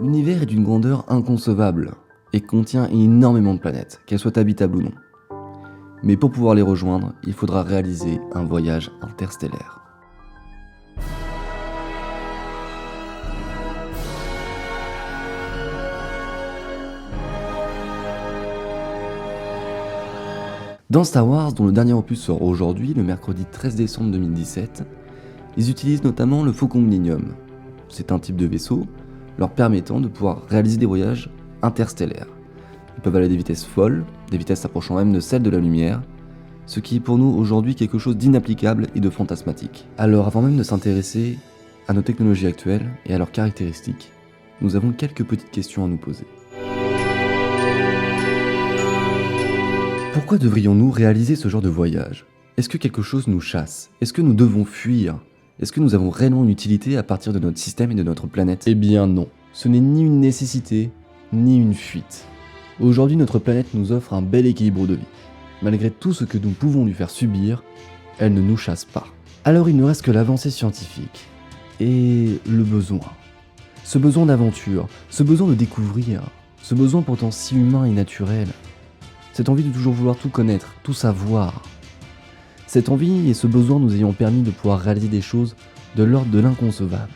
L'univers est d'une grandeur inconcevable et contient énormément de planètes, qu'elles soient habitables ou non. Mais pour pouvoir les rejoindre, il faudra réaliser un voyage interstellaire. Dans Star Wars, dont le dernier opus sort aujourd'hui, le mercredi 13 décembre 2017, ils utilisent notamment le Faucon Millennium. C'est un type de vaisseau leur permettant de pouvoir réaliser des voyages interstellaires. Ils peuvent aller à des vitesses folles, des vitesses s'approchant même de celles de la lumière, ce qui est pour nous aujourd'hui quelque chose d'inapplicable et de fantasmatique. Alors avant même de s'intéresser à nos technologies actuelles et à leurs caractéristiques, nous avons quelques petites questions à nous poser. Pourquoi devrions-nous réaliser ce genre de voyage ? Est-ce que quelque chose nous chasse ? Est-ce que nous devons fuir ? Est-ce que nous avons réellement une utilité à partir de notre système et de notre planète ? Eh bien non, ce n'est ni une nécessité, ni une fuite. Aujourd'hui, notre planète nous offre un bel équilibre de vie. Malgré tout ce que nous pouvons lui faire subir, elle ne nous chasse pas. Alors il ne reste que l'avancée scientifique et le besoin. Ce besoin d'aventure, ce besoin de découvrir, ce besoin pourtant si humain et naturel. Cette envie de toujours vouloir tout connaître, tout savoir. Cette envie et ce besoin nous ayant permis de pouvoir réaliser des choses de l'ordre de l'inconcevable,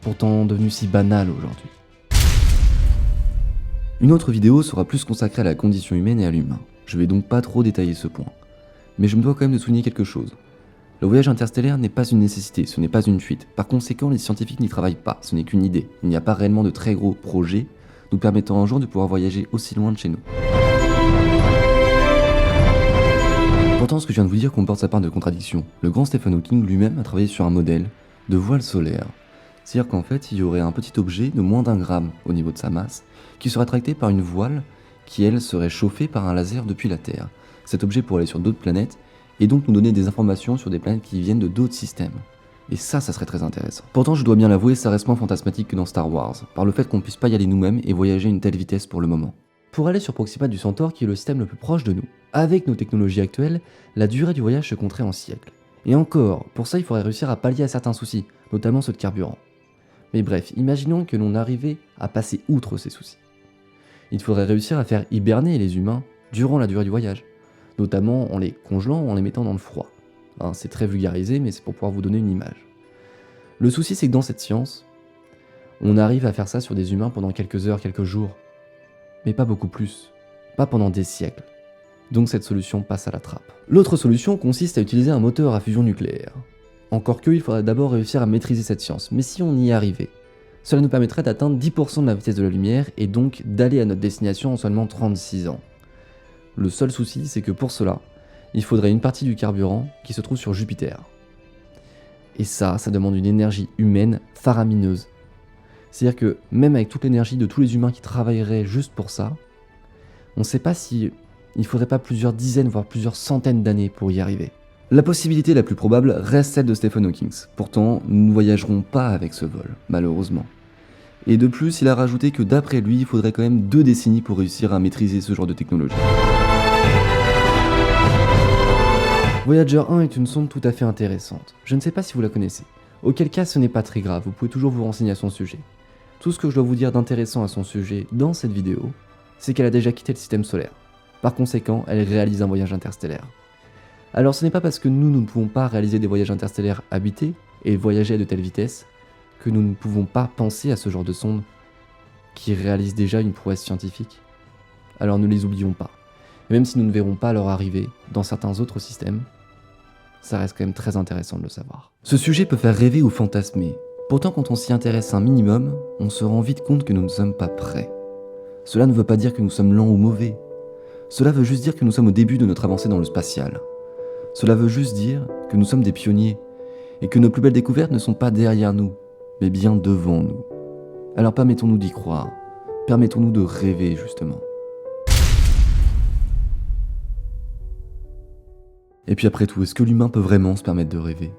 pourtant devenues si banales aujourd'hui. Une autre vidéo sera plus consacrée à la condition humaine et à l'humain. Je vais donc pas trop détailler ce point. Mais je me dois quand même de souligner quelque chose. Le voyage interstellaire n'est pas une nécessité, ce n'est pas une fuite. Par conséquent, les scientifiques n'y travaillent pas, ce n'est qu'une idée. Il n'y a pas réellement de très gros projets nous permettant un jour de pouvoir voyager aussi loin de chez nous. Pourtant, ce que je viens de vous dire comporte sa part de contradiction. Le grand Stephen Hawking lui-même a travaillé sur un modèle de voile solaire. C'est-à-dire qu'en fait, il y aurait un petit objet de moins d'1 gramme au niveau de sa masse, qui serait attracté par une voile qui, elle, serait chauffée par un laser depuis la Terre. Cet objet pourrait aller sur d'autres planètes, et donc nous donner des informations sur des planètes qui viennent de d'autres systèmes. Et ça serait très intéressant. Pourtant, je dois bien l'avouer, ça reste moins fantasmatique que dans Star Wars, par le fait qu'on puisse pas y aller nous-mêmes et voyager à une telle vitesse pour le moment. Pour aller sur Proxima du Centaure, qui est le système le plus proche de nous, avec nos technologies actuelles, la durée du voyage se compterait en siècles. Et encore, pour ça il faudrait réussir à pallier à certains soucis, notamment ceux de carburant. Mais bref, imaginons que l'on arrivait à passer outre ces soucis. Il faudrait réussir à faire hiberner les humains durant la durée du voyage, notamment en les congelant ou en les mettant dans le froid. C'est très vulgarisé, mais c'est pour pouvoir vous donner une image. Le souci, c'est que dans cette science, on arrive à faire ça sur des humains pendant quelques heures, quelques jours, mais pas beaucoup plus, pas pendant des siècles. Donc cette solution passe à la trappe. L'autre solution consiste à utiliser un moteur à fusion nucléaire. Encore que, il faudrait d'abord réussir à maîtriser cette science, mais si on y arrivait, cela nous permettrait d'atteindre 10% de la vitesse de la lumière et donc d'aller à notre destination en seulement 36 ans. Le seul souci, c'est que pour cela, il faudrait une partie du carburant qui se trouve sur Jupiter. Et ça demande une énergie humaine faramineuse. C'est-à-dire que même avec toute l'énergie de tous les humains qui travailleraient juste pour ça, on ne sait pas si il faudrait pas plusieurs dizaines, voire plusieurs centaines d'années pour y arriver. La possibilité la plus probable reste celle de Stephen Hawking. Pourtant, nous ne voyagerons pas avec ce vol, malheureusement. Et de plus, il a rajouté que d'après lui, il faudrait quand même 2 décennies pour réussir à maîtriser ce genre de technologie. Voyager 1 est une sonde tout à fait intéressante. Je ne sais pas si vous la connaissez. Auquel cas, ce n'est pas très grave, vous pouvez toujours vous renseigner à son sujet. Tout ce que je dois vous dire d'intéressant à son sujet dans cette vidéo, c'est qu'elle a déjà quitté le système solaire. Par conséquent, elle réalise un voyage interstellaire. Alors ce n'est pas parce que nous ne pouvons pas réaliser des voyages interstellaires habités et voyager à de telles vitesses que nous ne pouvons pas penser à ce genre de sondes qui réalisent déjà une prouesse scientifique. Alors ne les oublions pas. Et même si nous ne verrons pas leur arrivée dans certains autres systèmes, ça reste quand même très intéressant de le savoir. Ce sujet peut faire rêver ou fantasmer. Pourtant quand on s'y intéresse un minimum, on se rend vite compte que nous ne sommes pas prêts. Cela ne veut pas dire que nous sommes lents ou mauvais. Cela veut juste dire que nous sommes au début de notre avancée dans le spatial. Cela veut juste dire que nous sommes des pionniers et que nos plus belles découvertes ne sont pas derrière nous, mais bien devant nous. Alors permettons-nous d'y croire, permettons-nous de rêver justement. Et puis après tout, est-ce que l'humain peut vraiment se permettre de rêver ?